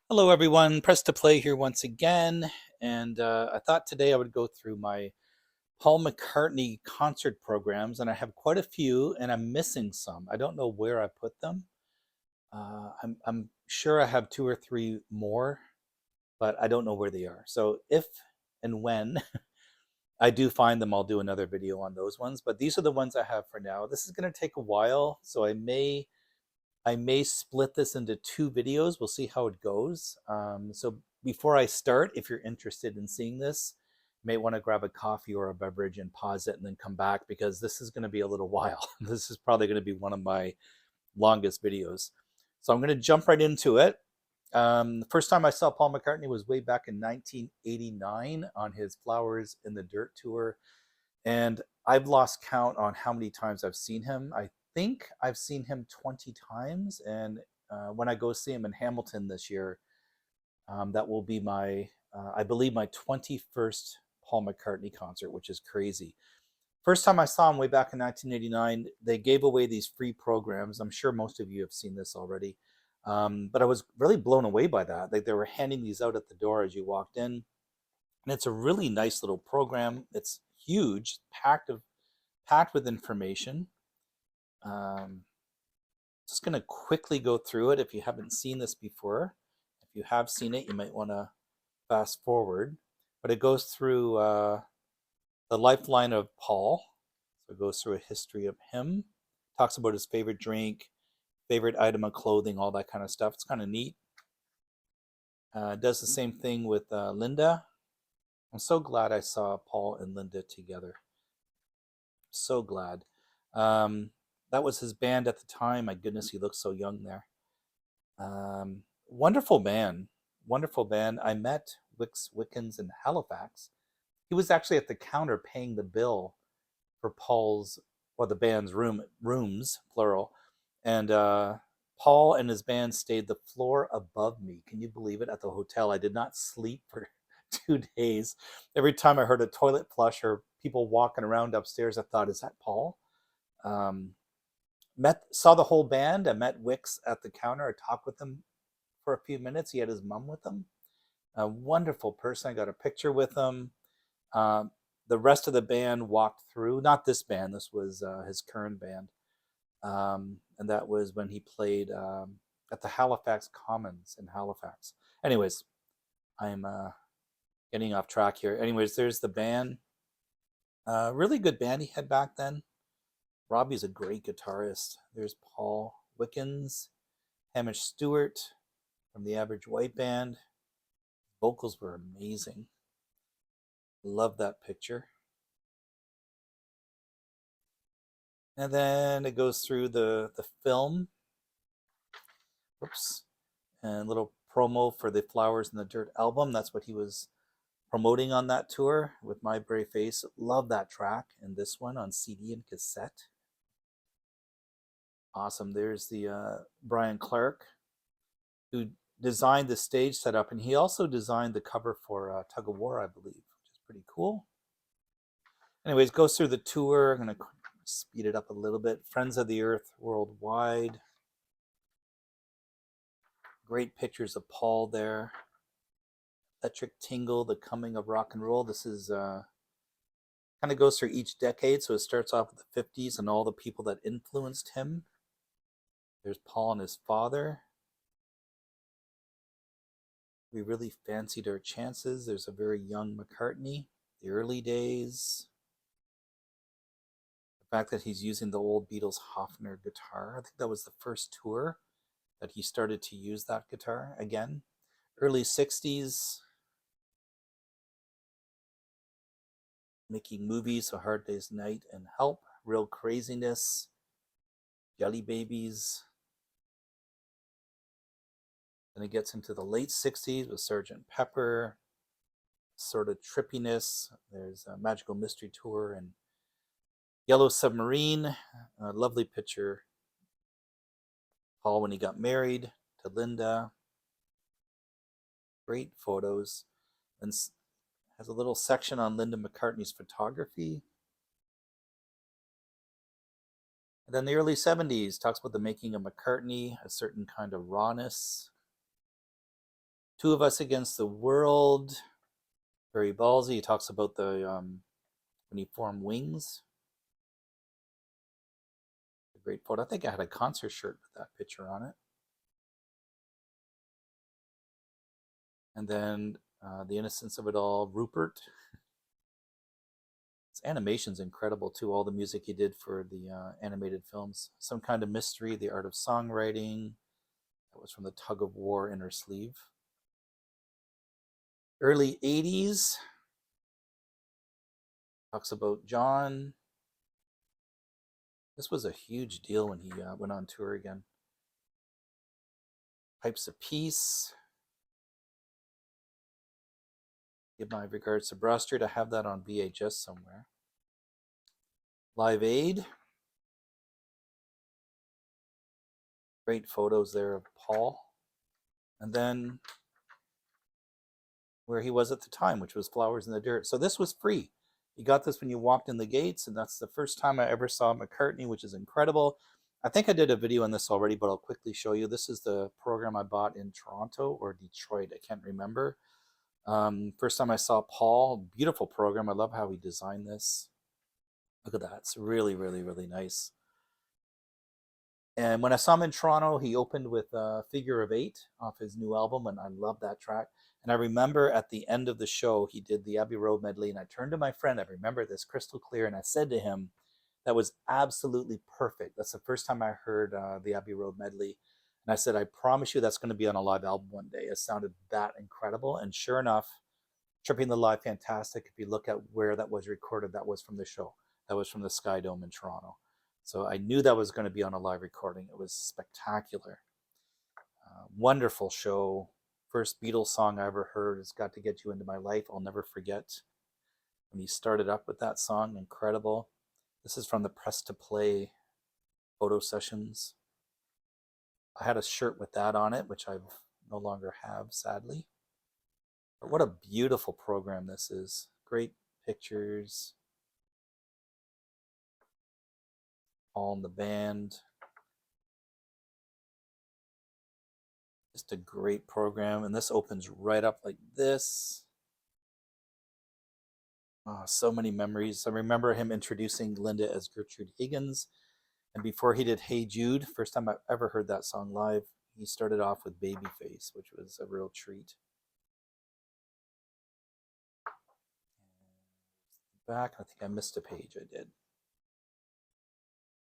Hello, everyone. Press to play here once again. And I thought today I would go through my Paul McCartney concert programs, and I have quite a few, and I'm missing some. I don't know where I put them. I'm sure I have two or three more, but I don't know where they are. So if and when I do find them, I'll do another video on those ones. But these are the ones I have for now. This is going to take a while, so I may split this into two videos. We'll see how it goes. So before I start, if you're interested in seeing this, you may want to grab a coffee or a beverage and pause it and then come back because this is going to be a little while. This is probably going to be one of my longest videos. So I'm going to jump right into it. The first time I saw Paul McCartney was way back in 1989 on his Flowers in the Dirt tour. And I've lost count on how many times I've seen him. I think I've seen him 20 times. And when I go see him in Hamilton this year, that will be I believe, my 21st Paul McCartney concert, which is crazy. First time I saw him way back in 1989, they gave away these free programs. I'm sure most of you have seen this already. But I was really blown away by that. They were handing these out at the door as you walked in. And it's a really nice little program. It's huge, packed with information. Um, just going to quickly go through it if you haven't seen this before. If you have seen it, you might want to fast forward. But it goes through the lifeline of Paul. So it goes through a history of him, talks about his favorite drink, favorite item of clothing, all that kind of stuff. It's kind of neat. Does the same thing with Linda. I'm so glad I saw Paul and Linda together. So glad. That was his band at the time. My goodness, he looked so young there. Wonderful band. Wonderful band. I met Wickens in Halifax. He was actually at the counter paying the bill for the band's rooms, plural. And Paul and his band stayed the floor above me. Can you believe it? At the hotel, I did not sleep for 2 days. Every time I heard a toilet flush or people walking around upstairs, I thought, "Is that Paul?" Um, saw the whole band. I met Wicks at the counter. I talked with him for a few minutes. He had his mom with him. A wonderful person. I got a picture with him. Um, the rest of the band walked through. Not this band. This was his current band, and that was when he played at the Halifax Commons in Halifax. Anyways, I'm getting off track here. Anyways, there's the band. Really good band he had back then. Robbie's a great guitarist. There's Paul Wickens, Hamish Stewart from the Average White Band. Vocals were amazing. Love that picture. And then it goes through the film. Whoops. And a little promo for the Flowers in the Dirt album. That's what he was promoting on that tour with My Brave Face. Love that track and this one on CD and cassette. Awesome. There's the Brian Clark, who designed the stage setup, and he also designed the cover for Tug of War, I believe, which is pretty cool. Anyways, goes through the tour. I'm going to speed it up a little bit. Friends of the Earth Worldwide. Great pictures of Paul there. Electric Tingle, The Coming of Rock and Roll. This is kind of goes through each decade. So it starts off with the 50s and all the people that influenced him. There's Paul and his father. We really fancied our chances. There's a very young McCartney. The early days. The fact that he's using the old Beatles Hofner guitar. I think that was the first tour that he started to use that guitar again. Early 60s. Making movies, A Hard Day's Night and Help. Real Craziness. Jelly Babies. Then it gets into the late 60s with Sgt. Pepper, sort of trippiness. There's a Magical Mystery Tour and Yellow Submarine. A lovely picture. Paul when he got married to Linda. Great photos. And has a little section on Linda McCartney's photography. And then the early 70s talks about the making of McCartney, a certain kind of rawness. Two of Us Against the World. Very ballsy. He talks about the when he formed Wings. A great photo. I think I had a concert shirt with that picture on it. And then The Innocence of It All, Rupert. His animation's incredible too. All the music he did for the animated films. Some Kind of Mystery, The Art of Songwriting. That was from the Tug of War inner sleeve. Early 80s. Talks about John. This was a huge deal when he went on tour again. Pipes of Peace. Give my regards to Broad Street. I have that on VHS somewhere. Live Aid. Great photos there of Paul. And then where he was at the time, which was Flowers in the Dirt. So this was free. You got this when you walked in the gates, and that's the first time I ever saw McCartney, which is incredible. I think I did a video on this already, but I'll quickly show you. This is the program I bought in Toronto or Detroit. I can't remember. First time I saw Paul, beautiful program. I love how he designed this. Look at that. It's really, really, really nice. And when I saw him in Toronto, he opened with Figure of Eight off his new album, and I love that track. And I remember at the end of the show, he did the Abbey Road medley, and I turned to my friend, I remember this crystal clear, and I said to him, that was absolutely perfect. That's the first time I heard the Abbey Road medley. And I said, I promise you that's going to be on a live album one day. It sounded that incredible. And sure enough, Tripping the Live Fantastic, if you look at where that was recorded, that was from the show. That was from the Sky Dome in Toronto. So I knew that was going to be on a live recording. It was spectacular. Wonderful show. First Beatles song I ever heard is Got to Get You Into My Life. I'll never forget when he started up with that song. Incredible. This is from the Press to Play photo sessions. I had a shirt with that on it, which I no longer have, sadly. But what a beautiful program this is. Great pictures. All in the band. Just a great program. And this opens right up like this. Oh, so many memories. I remember him introducing Linda as Gertrude Higgins. And before he did Hey Jude, first time I've ever heard that song live, he started off with Babyface, which was a real treat. Back, I think I missed a page. I did.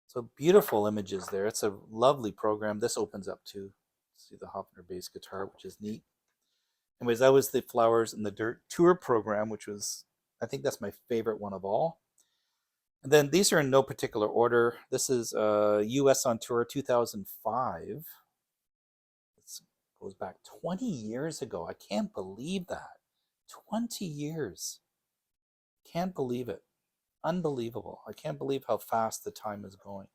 So beautiful images there. It's a lovely program. This opens up too. See the Hofner bass guitar, which is neat. Anyways, that was the Flowers in the Dirt tour program, which was, I think that's my favorite one of all. And then these are in no particular order. This is US on Tour 2005. It goes back 20 years ago. I can't believe that. 20 years. Can't believe it. Unbelievable. I can't believe how fast the time is going.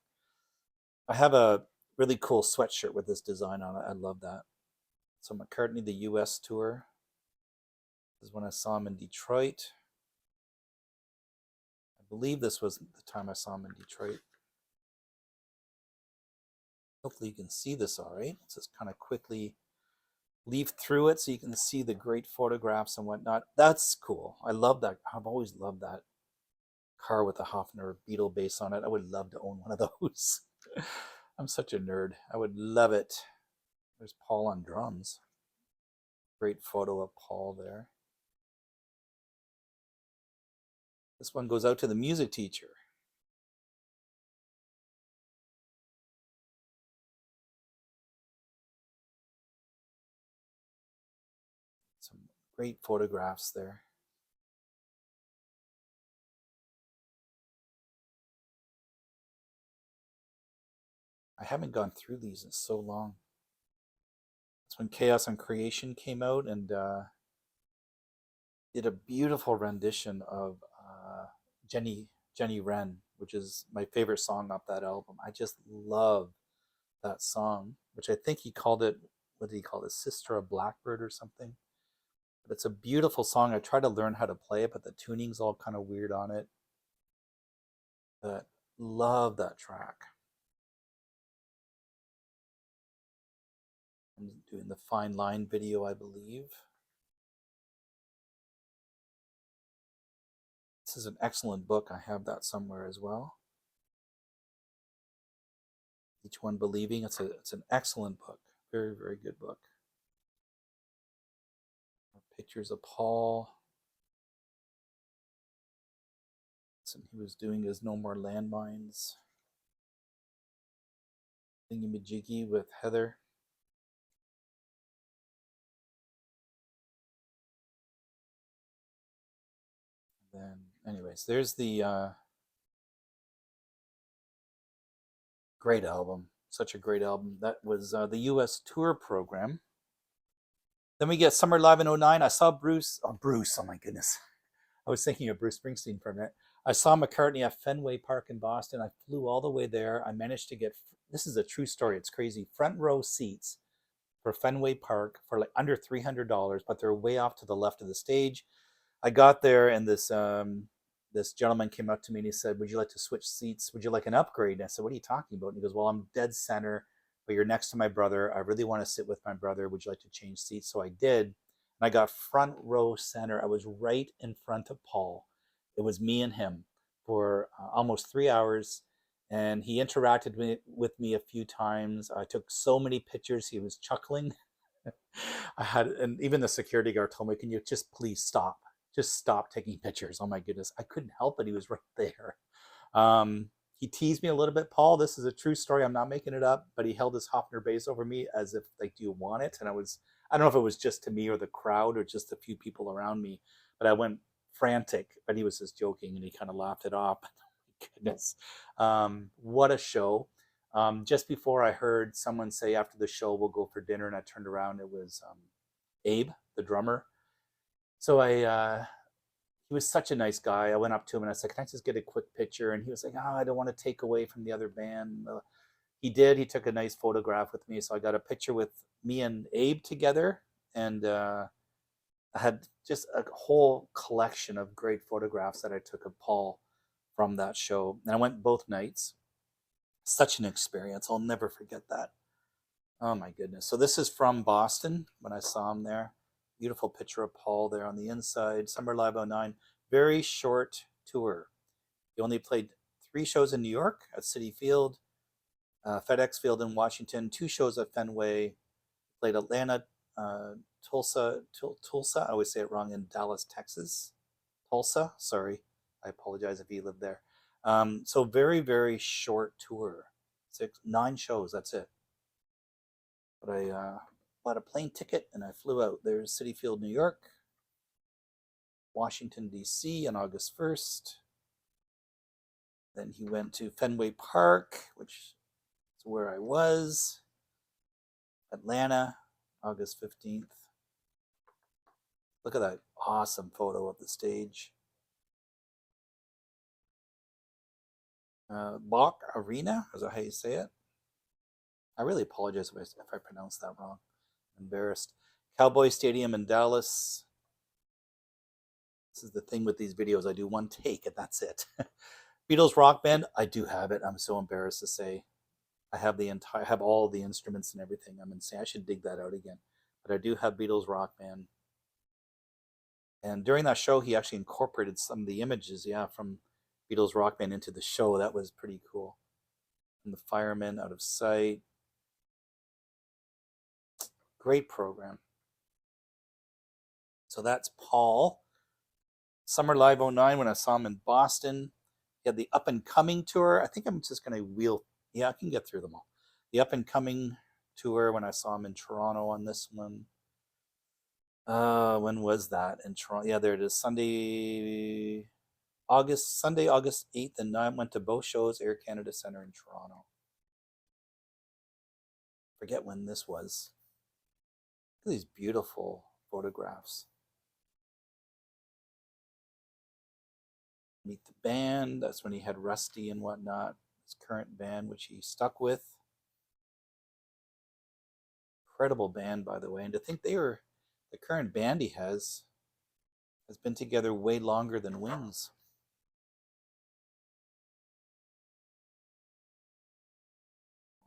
I have a really cool sweatshirt with this design on it. I love that. So McCartney, the US tour. This is when I saw him in Detroit. I believe this was the time I saw him in Detroit. Hopefully you can see this all right. Let's just kind of quickly leaf through it so you can see the great photographs and whatnot. That's cool. I love that. I've always loved that car with a Hofner Beetle bass on it. I would love to own one of those. I'm such a nerd. I would love it. There's Paul on drums. Great photo of Paul there. This one goes out to the music teacher. Some great photographs there. I haven't gone through these in so long. That's when Chaos and Creation came out and did a beautiful rendition of Jenny Wren, which is my favorite song off that album. I just love that song, which I think he called it, what did he call it? Sister of Blackbird or something. But it's a beautiful song. I try to learn how to play it, but the tuning's all kind of weird on it. But love that track. I'm doing the fine line video, I believe. This is an excellent book. I have that somewhere as well. Each One Believing. It's an excellent book. Very, very good book. Pictures of Paul. And he was doing his No More Landmines thingy-majiggy with Heather. And then, anyways, there's the great album. Such a great album. That was the U.S. tour program. Then we get Summer Live in '09. I saw Bruce. Oh, Bruce. Oh, my goodness. I was thinking of Bruce Springsteen for a minute. I saw McCartney at Fenway Park in Boston. I flew all the way there. I managed to get, this is a true story. It's crazy. Front row seats for Fenway Park for like under $300, but they're way off to the left of the stage. I got there and this gentleman came up to me and he said, "Would you like to switch seats? Would you like an upgrade?" And I said, "What are you talking about?" And he goes, "Well, I'm dead center, but you're next to my brother. I really want to sit with my brother. Would you like to change seats?" So I did. And I got front row center. I was right in front of Paul. It was me and him for almost 3 hours. And he interacted with me a few times. I took so many pictures. He was chuckling. I had, and even the security guard told me, "Can you just please stop? Just stop taking pictures." Oh my goodness, I couldn't help it. He was right there. He teased me a little bit. "Paul, this is a true story. I'm not making it up." But he held his Hofner bass over me as if like, "Do you want it?" And I don't know if it was just to me or the crowd or just a few people around me, but I went frantic. But he was just joking and he kind of laughed it off. Goodness, what a show! Just before I heard someone say after the show we'll go for dinner, and I turned around. It was Abe, the drummer. So he was such a nice guy. I went up to him and I said, "Can I just get a quick picture?" And he was like, "Oh, I don't want to take away from the other band." He did. He took a nice photograph with me. So I got a picture with me and Abe together. And I had just a whole collection of great photographs that I took of Paul from that show. And I went both nights. Such an experience. I'll never forget that. Oh my goodness. So this is from Boston when I saw him there. Beautiful picture of Paul there on the inside. Summer Live '09. Very short tour. He only played 3 shows in New York at Citi Field, FedEx Field in Washington, 2 shows at Fenway, played Atlanta, Tulsa, I always say it wrong, in Dallas, Texas. Tulsa, sorry. I apologize if you live there. So very, very short tour. 9 shows, that's it. But I bought a plane ticket and I flew out. There's Citi Field, New York, Washington, D.C. on August 1st. Then he went to Fenway Park, which is where I was. Atlanta, August 15th. Look at that awesome photo of the stage. Bach Arena, is that how you say it? I really apologize if I pronounced that wrong. I'm embarrassed. Cowboy Stadium in Dallas. This is the thing with these videos. I do one take and that's it. Beatles Rock Band. I do have it. I'm so embarrassed to say. I have all the instruments and everything. I'm insane. I should dig that out again. But I do have Beatles Rock Band. And during that show, he actually incorporated some of the images, from Beatles Rock Band into the show. That was pretty cool. And the Firemen, Out of Sight. Great program. So that's Paul. Summer Live '09 when I saw him in Boston. He had the Up and Coming tour. I think I'm just going to wheel. Yeah, I can get through them all. The Up and Coming tour when I saw him in Toronto on this one. When was that in Toronto? Yeah, there it is. Sunday, August 8th and 9th. Went to both shows, Air Canada Centre in Toronto. Forget when this was. Look at these beautiful photographs. Meet the band. That's when he had Rusty and whatnot. His current band, which he stuck with. Incredible band, by the way. And to think the current band he has been together way longer than Wings.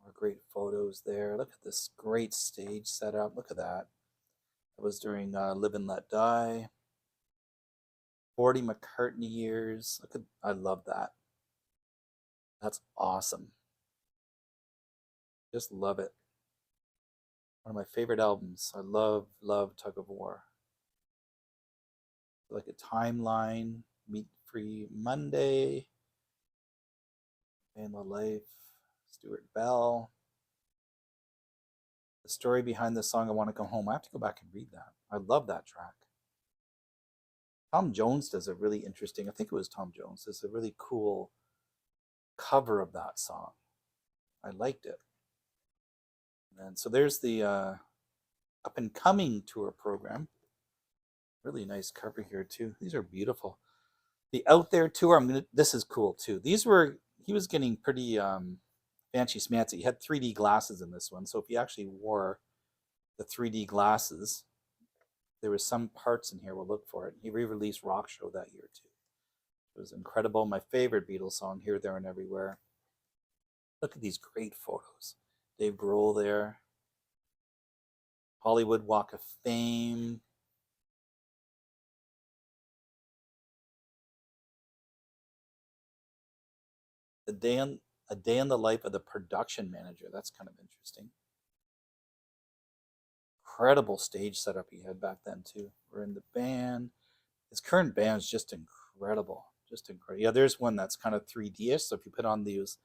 More great photos there. Look at this great stage setup. Look at that. That was during Live and Let Die. 40 McCartney years. Look at, I love that. That's awesome. Just love it. One of my favorite albums. I love Tug of War. Like a timeline, Meat Free Monday, and the Life, Stuart Bell. The story behind the song I Want to Come Home. I have to go back and read that. I love that track. Tom Jones does a really interesting, I think it was Tom Jones, does a really cool cover of that song. I liked it. And so there's the up and coming tour program. Really nice cover here too. These are beautiful. The Out There tour, this is cool too. He was getting pretty fancy smancy. He had 3D glasses in this one. So if you actually wore the 3D glasses, there was some parts in here, we'll look for it. He re-released Rock Show that year too. It was incredible. My favorite Beatles song, Here, There, and Everywhere. Look at these great photos. Dave Grohl there. Hollywood Walk of Fame. A day in the life of the production manager. That's kind of interesting. Incredible stage setup he had back then too. We're in the band. His current band is just incredible. Just incredible. Yeah, there's one that's kind of 3D-ish. So if you put on these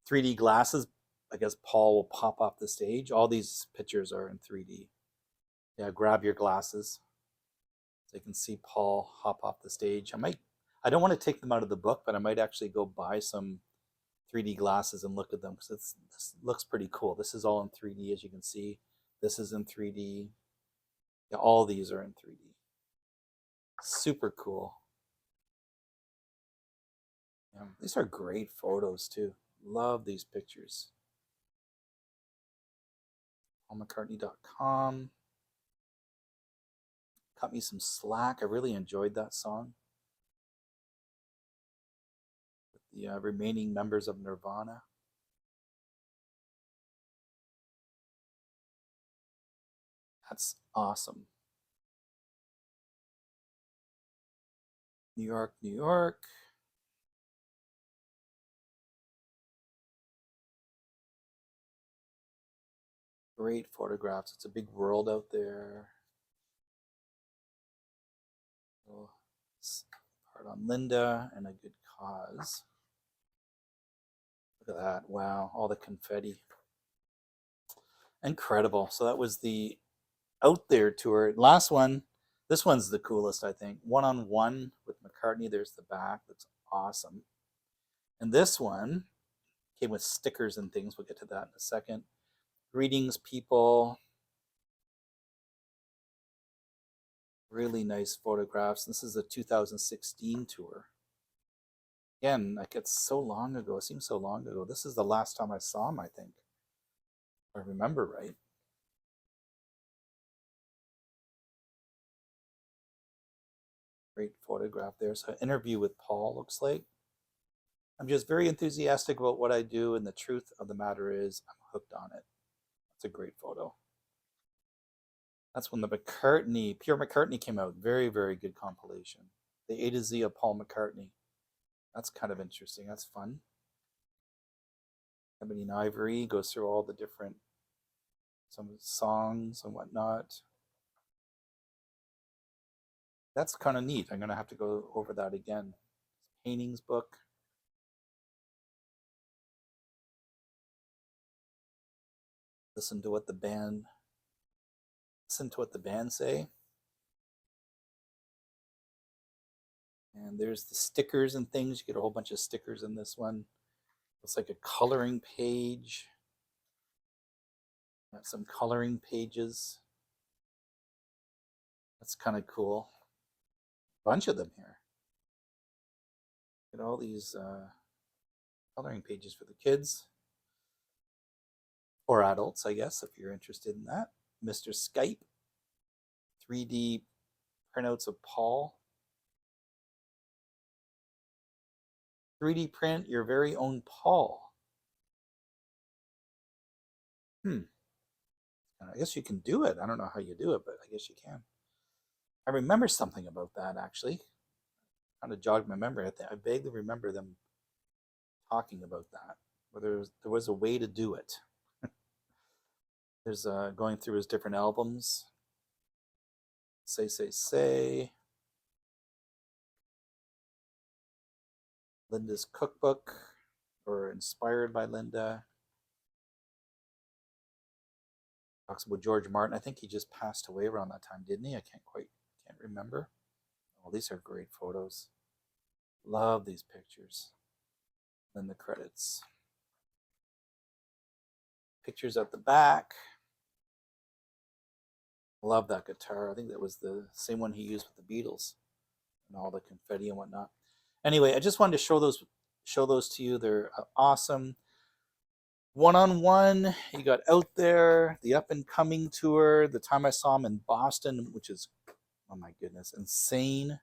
3D glasses, I guess Paul will pop off the stage. All these pictures are in 3D. Yeah, grab your glasses so you can see Paul hop off the stage. I don't want to take them out of the book, but I might actually go buy some 3D glasses and look at them because this looks pretty cool. This is all in 3D, as you can see. This is in 3D. Yeah, all these are in 3D. Super cool. Yeah, these are great photos too. Love these pictures. PaulMcCartney.com. Cut me some slack. I really enjoyed that song. With the remaining members of Nirvana. That's awesome. New York, New York. Great photographs. It's a big world out there. Part on Linda and a good cause. Look at that. Wow. All the confetti. Incredible. So that was the Out There tour. Last one. This one's the coolest, I think. One-on-one with McCartney. There's the back. That's awesome. And this one came with stickers and things. We'll get to that in a second. Greetings, people. Really nice photographs. This is a 2016 tour. Again, like it's so long ago. It seems so long ago. This is the last time I saw him, I think. If I remember right. Great photograph there. So, interview with Paul looks like. I'm just very enthusiastic about what I do, and the truth of the matter is, I'm hooked on it. That's a great photo. That's when the Pure McCartney came out. Very, very good compilation. The A to Z of Paul McCartney. That's kind of interesting. That's fun. Ebony and Ivory goes through all the different some songs and whatnot. That's kind of neat. I'm going to have to go over that again. Paintings book. Listen to what the band say. And there's the stickers and things. You get a whole bunch of stickers in this one. It's like a coloring page. Got some coloring pages. That's kind of cool. Bunch of them here. Get all these coloring pages for the kids. Or adults, I guess, if you're interested in that. Mr. Skype. 3D printouts of Paul. 3D print your very own Paul. Hmm. I guess you can do it. I don't know how you do it, but I guess you can. I remember something about that actually. Kind of jogged my memory. I vaguely remember them talking about that. Whether there was a way to do it. There's going through his different albums. Say. Linda's Cookbook, or inspired by Linda. Talks about George Martin. I think he just passed away around that time, didn't he? I can't remember. Oh, these are great photos. Love these pictures. Then the credits. Pictures at the back. Love that guitar. I think that was the same one he used with the Beatles and all the confetti and whatnot. Anyway, I just wanted to show those to you. They're awesome. One on one, he got out there. The up and coming tour. The time I saw him in Boston, which is, oh my goodness, insane.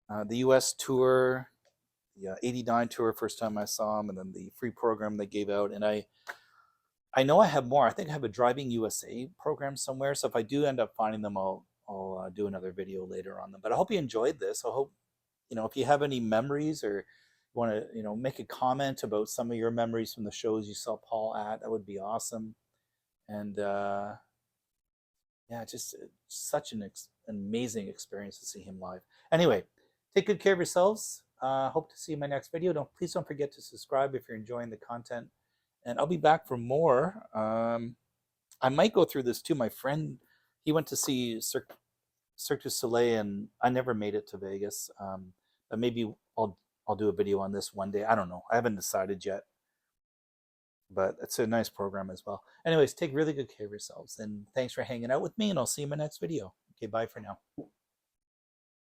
The U.S. tour, the '89 tour, first time I saw him, and then the free program they gave out. And I know I have more. I think I have a Driving USA program somewhere. So if I do end up finding them, I'll do another video later on them. But I hope you enjoyed this. I hope, if you have any memories or want to, make a comment about some of your memories from the shows you saw Paul at, that would be awesome. And yeah, just such an amazing experience to see him live. Anyway, take good care of yourselves. Hope to see you in my next video. Please don't forget to subscribe if you're enjoying the content. And I'll be back for more. I might go through this too. My friend, he went to see Cirque du Soleil, and I never made it to Vegas. But maybe I'll do a video on this one day. I don't know. I haven't decided yet. But it's a nice program as well. Anyways, take really good care of yourselves. And thanks for hanging out with me, and I'll see you in my next video. Okay, bye for now.